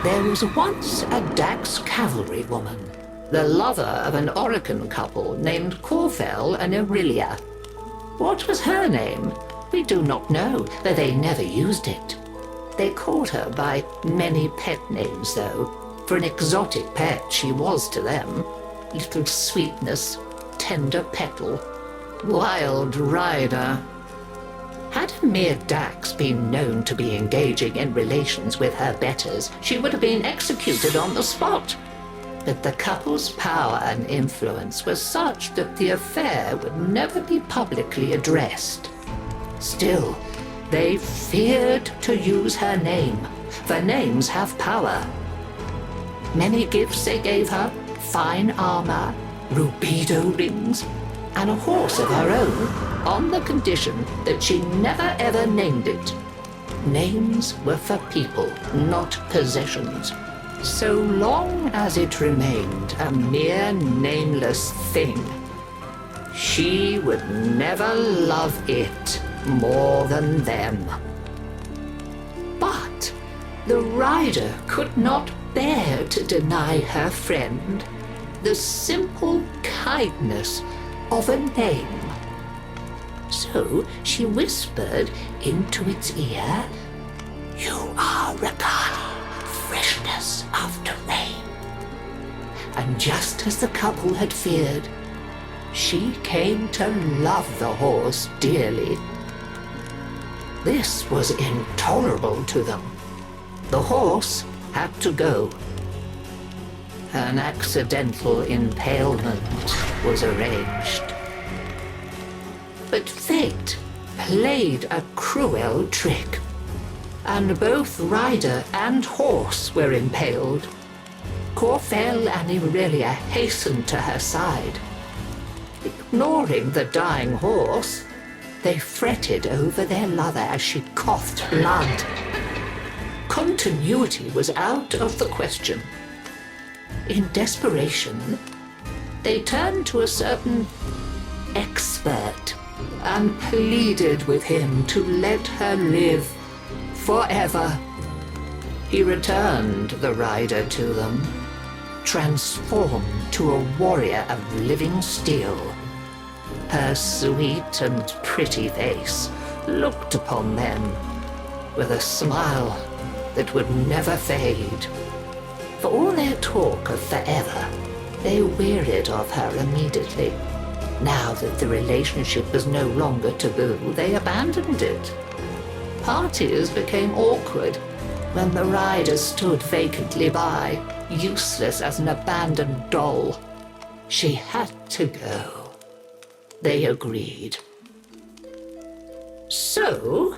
There was once a Dax cavalry woman, the lover of an Orokin couple named Corfel and Aurelia. What was her name? We do not know, but they never used it. They called her by many pet names, though. For an exotic pet she was to them. Little Sweetness, Tender Petal, Wild Rider. Had a mere Dax been known to be engaging in relations with her betters, she would have been executed on the spot. But the couple's power and influence was such that the affair would never be publicly addressed. Still, they feared to use her name, for names have power. Many gifts they gave her, fine armor, rubido rings, and a horse of her own, on the condition that she never ever named it. Names were for people, not possessions. So long as it remained a mere nameless thing, she would never love it more than them. But the rider could not bear to deny her friend the simple kindness of a name. So she whispered into its ear, "You are Rakani, freshness after rain." And just as the couple had feared, she came to love the horse dearly. This was intolerable to them. The horse had to go. An accidental impalement was arranged. But fate played a cruel trick, and both rider and horse were impaled. Corfel and Aurelia hastened to her side. Ignoring the dying horse, they fretted over their lover as she coughed blood. Continuity was out of the question. In desperation, they turned to a certain expert and pleaded with him to let her live forever. He returned the rider to them, transformed to a warrior of living steel. Her sweet and pretty face looked upon them with a smile that would never fade. For all their talk of forever, they wearied of her immediately. Now that the relationship was no longer taboo, they abandoned it. Parties became awkward when the rider stood vacantly by, useless as an abandoned doll. She had to go. They agreed. So,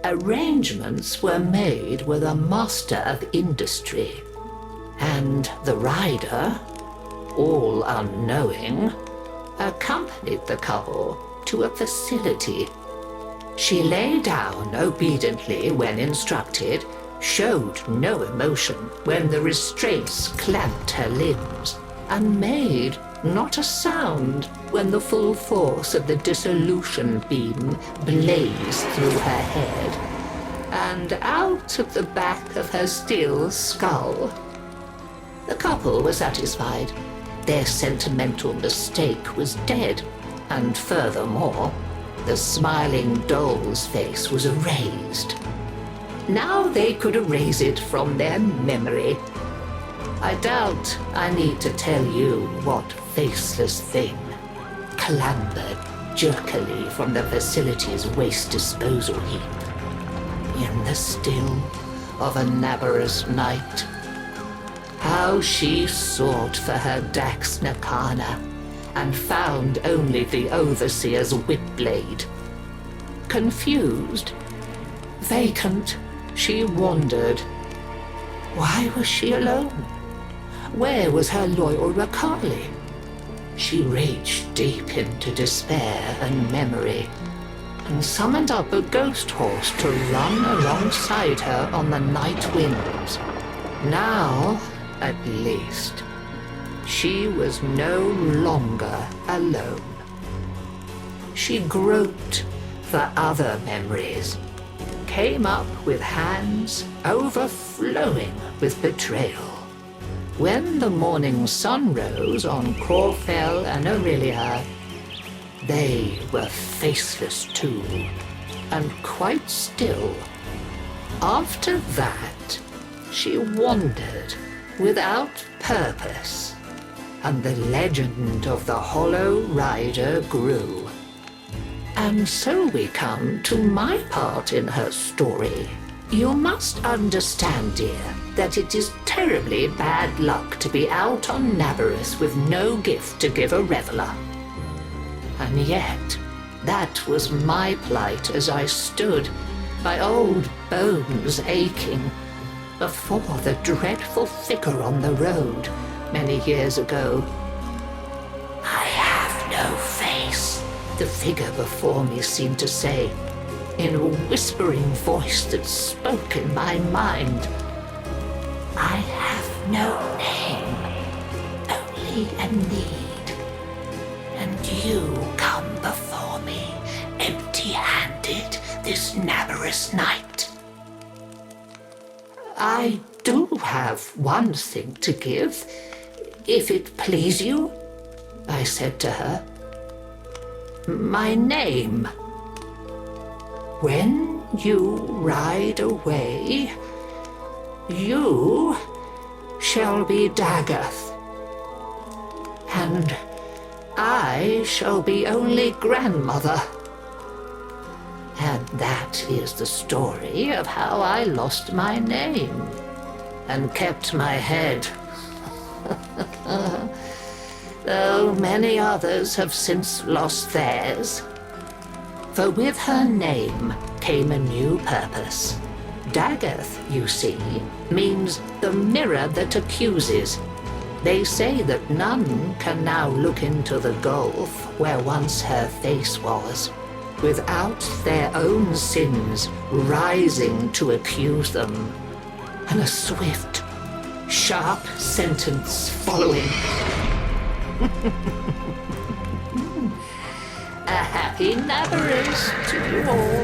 arrangements were made with a master of industry, and the rider, all unknowing, accompanied the couple to a facility. She lay down obediently when instructed, showed no emotion when the restraints clamped her limbs, and made not a sound when the full force of the dissolution beam blazed through her head and out of the back of her steel skull. The couple were satisfied. Their sentimental mistake was dead, and furthermore, the smiling doll's face was erased. Now they could erase it from their memory. I doubt I need to tell you what faceless thing clambered jerkily from the facility's waste disposal heap in the still of a Nabarus night. How she sought for her Dax Nakana and found only the overseer's whip-blade. Confused, vacant, she wandered. Why was she alone? Where was her loyal Rakali? She reached deep into despair and memory, and summoned up a ghost horse to run alongside her on the night winds. Now, at least, she was no longer alone. She groped for other memories, came up with hands overflowing with betrayal. When the morning sun rose on Corfell and Aurelia, they were faceless too, and quite still. After that, she wandered without purpose, and the legend of the Hollow Rider grew. And so we come to my part in her story. You must understand, dear, that it is terribly bad luck to be out on Navarus with no gift to give a reveler. And yet, that was my plight as I stood, my old bones aching, before the dreadful figure on the road many years ago. "I have no face," the figure before me seemed to say, in a whispering voice that spoke in my mind. "I have no name, only a need, and you come before me empty-handed this Navarus night." "I do have one thing to give, if it please you," I said to her. "My name. When you ride away, you shall be Dagath, and I shall be only grandmother. And that is the story of how I lost my name and kept my head. Though many others have since lost theirs. For with her name came a new purpose. Dagath, you see, means the mirror that accuses. They say that none can now look into the gulf where once her face was, without their own sins rising to accuse them, and a swift, sharp sentence following. A happy Navarus to you all.